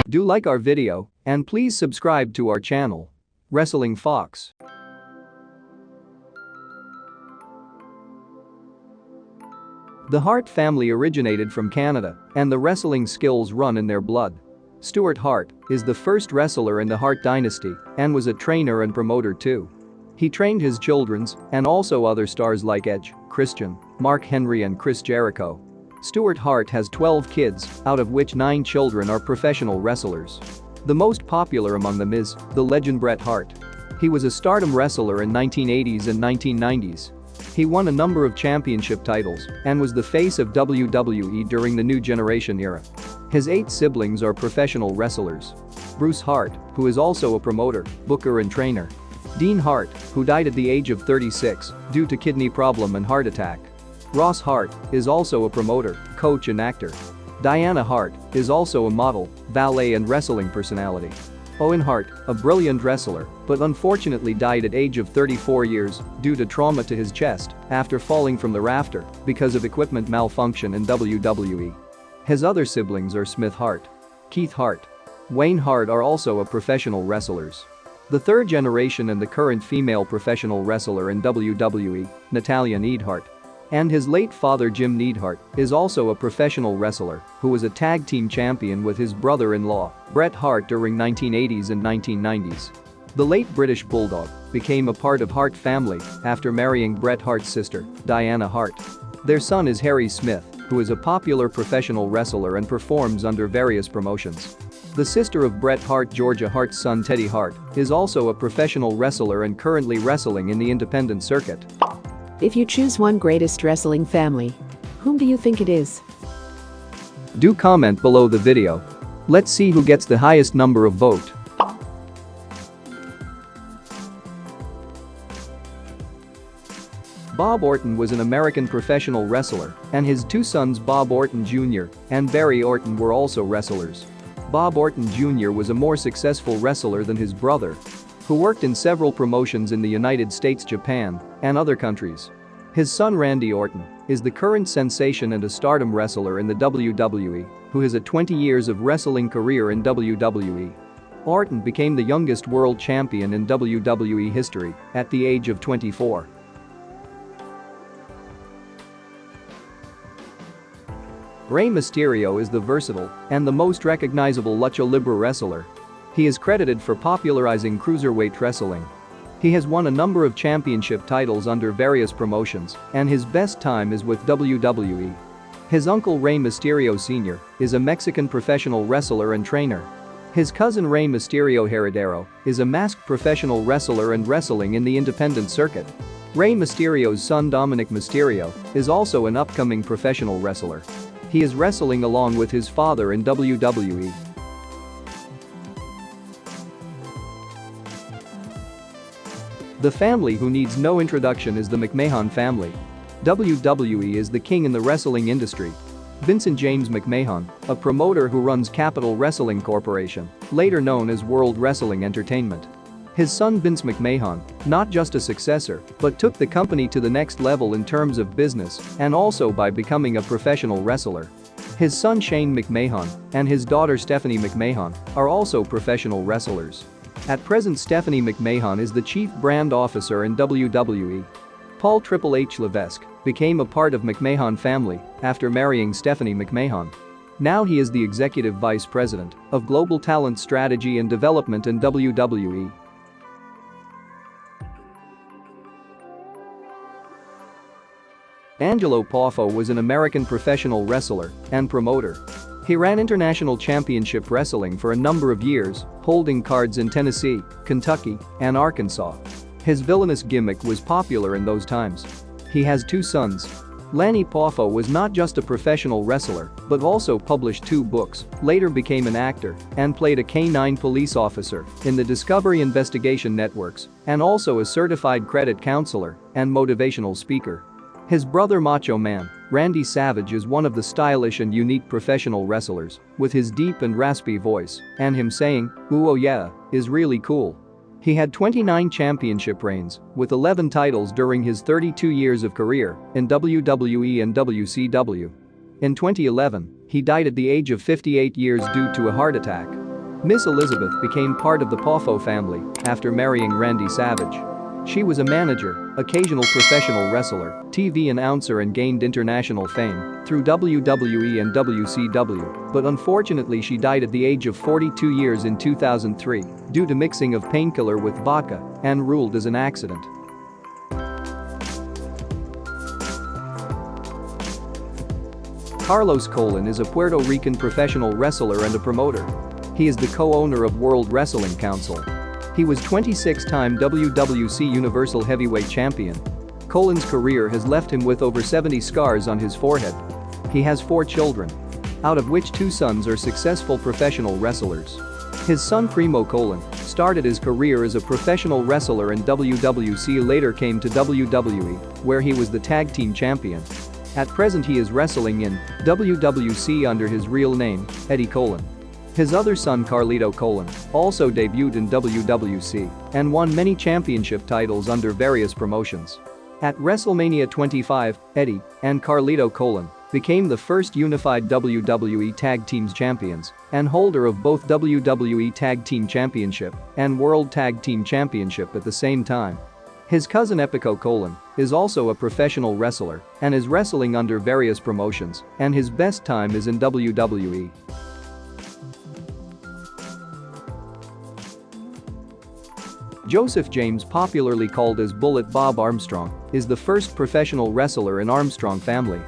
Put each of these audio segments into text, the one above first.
Do like our video and please subscribe to our channel. Wrestling Fox. The Hart family originated from Canada, and the wrestling skills run in their blood. Stuart Hart is the first wrestler in the Hart dynasty and was a trainer and promoter too. He trained his children's and also other stars like Edge, Christian, Mark Henry and Chris Jericho. Stuart Hart has 12 kids, out of which 9 children are professional wrestlers. The most popular among them is the legend Bret Hart. He was a Stardom wrestler in 1980s and 1990s. He won a number of championship titles and was the face of WWE during the New Generation era. His 8 siblings are professional wrestlers. Bruce Hart, who is also a promoter, booker and trainer. Dean Hart, who died at the age of 36 due to kidney problem and heart attack. Ross Hart is also a promoter, coach and actor. Diana Hart is also a model, valet and wrestling personality. Owen Hart, a brilliant wrestler, but unfortunately died at age of 34 years due to trauma to his chest after falling from the rafter because of equipment malfunction in WWE. His other siblings are Smith Hart, Keith Hart, Wayne Hart are also a professional wrestlers. The third generation and the current female professional wrestler in WWE, Natalya Neidhart, and his late father Jim Neidhart is also a professional wrestler who was a tag team champion with his brother-in-law, Bret Hart during 1980s and 1990s. The late British Bulldog became a part of Hart family after marrying Bret Hart's sister, Diana Hart. Their son is Harry Smith, who is a popular professional wrestler and performs under various promotions. The sister of Bret Hart, Georgia Hart's son Teddy Hart, is also a professional wrestler and currently wrestling in the independent circuit. If you choose one greatest wrestling family, whom do you think it is? Do comment below the video. Let's see who gets the highest number of vote. Bob Orton was an American professional wrestler, and his 2 sons Bob Orton Jr. and Barry Orton were also wrestlers. Bob Orton Jr. was a more successful wrestler than his brother, who worked in several promotions in the United States, Japan, and other countries. His son Randy Orton is the current sensation and a Stardom wrestler in the WWE, who has a 20 years of wrestling career in WWE. Orton became the youngest world champion in WWE history at the age of 24. Rey Mysterio is the versatile and the most recognizable lucha libre wrestler. He is credited for popularizing cruiserweight wrestling. He has won a number of championship titles under various promotions, and his best time is with WWE. His uncle Rey Mysterio Sr. is a Mexican professional wrestler and trainer. His cousin Rey Mysterio Heredero is a masked professional wrestler and wrestling in the independent circuit. Rey Mysterio's son Dominic Mysterio is also an upcoming professional wrestler. He is wrestling along with his father in WWE. The family who needs no introduction is the McMahon family. WWE is the king in the wrestling industry. Vincent James McMahon, a promoter who runs Capital Wrestling Corporation, later known as World Wrestling Entertainment. His son Vince McMahon, not just a successor, but took the company to the next level in terms of business and also by becoming a professional wrestler. His son Shane McMahon and his daughter Stephanie McMahon are also professional wrestlers. At present, Stephanie McMahon is the chief brand officer in WWE. Paul Triple H Levesque became a part of McMahon family after marrying Stephanie McMahon. Now he is the executive vice president of global talent strategy and development in WWE. Angelo Poffo was an American professional wrestler and promoter. He ran international championship wrestling for a number of years, holding cards in Tennessee, Kentucky, and Arkansas. His villainous gimmick was popular in those times. He has 2 sons. Lanny Poffo was not just a professional wrestler, but also published 2 books, later became an actor, and played a K-9 police officer in the Discovery Investigation Networks, and also a certified credit counselor and motivational speaker. His brother Macho Man, Randy Savage, is one of the stylish and unique professional wrestlers, with his deep and raspy voice, and him saying, "Ooh oh yeah," is really cool. He had 29 championship reigns, with 11 titles during his 32 years of career in WWE and WCW. In 2011, he died at the age of 58 years due to a heart attack. Miss Elizabeth became part of the POFFO family after marrying Randy Savage. She was a manager, occasional professional wrestler, TV announcer and gained international fame through WWE and WCW, but unfortunately she died at the age of 42 years in 2003 due to mixing of painkiller with vodka and ruled as an accident. Carlos Colon is a Puerto Rican professional wrestler and a promoter. He is the co-owner of World Wrestling Council. He was 26-time WWC Universal Heavyweight Champion. Colon's career has left him with over 70 scars on his forehead. He has 4 children, out of which 2 sons are successful professional wrestlers. His son Primo Colon started his career as a professional wrestler in WWC, later came to WWE, where he was the tag team champion. At present he is wrestling in WWC under his real name, Eddie Colon. His other son Carlito Colon also debuted in WWC and won many championship titles under various promotions. At WrestleMania 25, Eddie and Carlito Colon became the first unified WWE Tag Teams champions and holder of both WWE Tag Team Championship and World Tag Team Championship at the same time. His cousin Epico Colon is also a professional wrestler and is wrestling under various promotions, and his best time is in WWE. Joseph James, popularly called as Bullet Bob Armstrong, is the first professional wrestler in Armstrong family.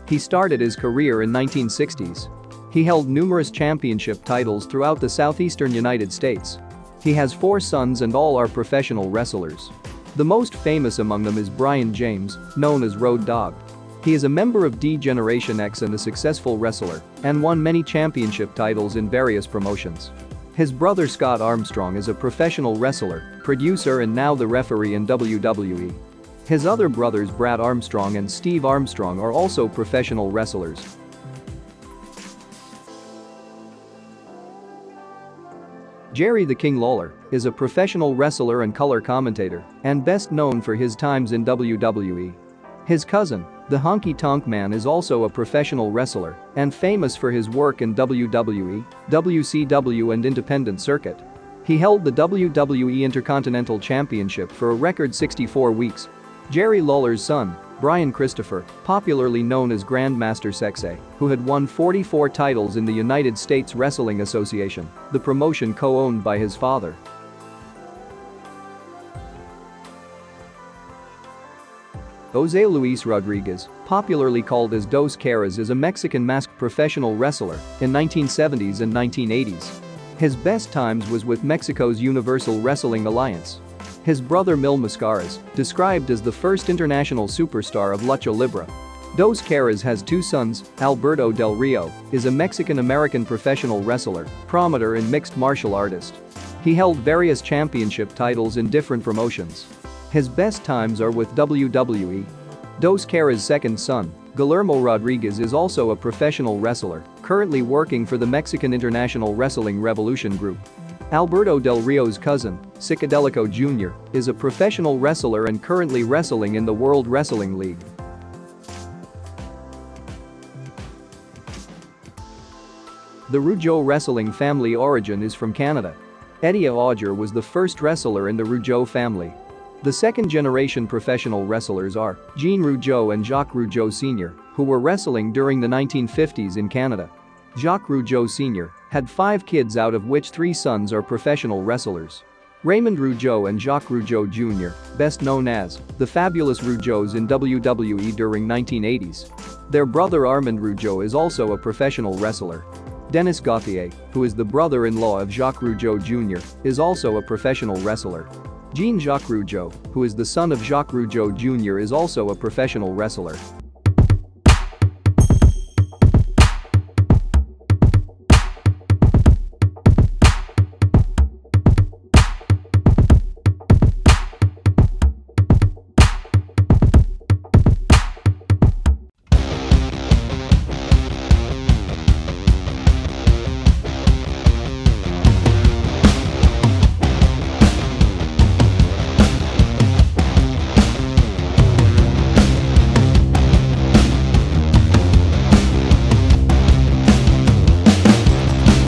He started his career in 1960s. He held numerous championship titles throughout the southeastern United States. He has 4 sons and all are professional wrestlers. The most famous among them is Brian James, known as Road Dogg. He is a member of D-Generation X and a successful wrestler and won many championship titles in various promotions. His brother Scott Armstrong is a professional wrestler, producer and now the referee in WWE. His other brothers Brad Armstrong and Steve Armstrong are also professional wrestlers. Jerry the King Lawler is a professional wrestler and color commentator and best known for his times in WWE. His cousin, the Honky Tonk Man, is also a professional wrestler and famous for his work in WWE, WCW and independent circuit. He held the WWE Intercontinental Championship for a record 64 weeks. Jerry Lawler's son, Brian Christopher, popularly known as Grandmaster Sexay, who had won 44 titles in the United States Wrestling Association, the promotion co-owned by his father. Jose Luis Rodriguez, popularly called as Dos Caras, is a Mexican masked professional wrestler in 1970s and 1980s. His best times was with Mexico's Universal Wrestling Alliance. His brother Mil Mascaras, described as the first international superstar of Lucha Libre. Dos Caras has 2 sons. Alberto Del Rio is a Mexican-American professional wrestler, promoter and mixed martial artist. He held various championship titles in different promotions. His best times are with WWE. Dos Caras' second son, Guillermo Rodriguez, is also a professional wrestler, currently working for the Mexican International Wrestling Revolution Group. Alberto Del Rio's cousin, Psicodelico Jr., is a professional wrestler and currently wrestling in the World Wrestling League. The ROUGEAU wrestling family origin is from Canada. Eddie Auger was the first wrestler in the ROUGEAU family. The second-generation professional wrestlers are Jean Rougeau and Jacques Rougeau Sr., who were wrestling during the 1950s in Canada. Jacques Rougeau Sr. had 5 kids, out of which 3 sons are professional wrestlers. Raymond Rougeau and Jacques Rougeau Jr., best known as the Fabulous Rougeaus in WWE during 1980s. Their brother Armand Rougeau is also a professional wrestler. Dennis Gauthier, who is the brother-in-law of Jacques Rougeau Jr., is also a professional wrestler. Jean-Jacques Rougeau, who is the son of Jacques Rougeau Jr., is also a professional wrestler.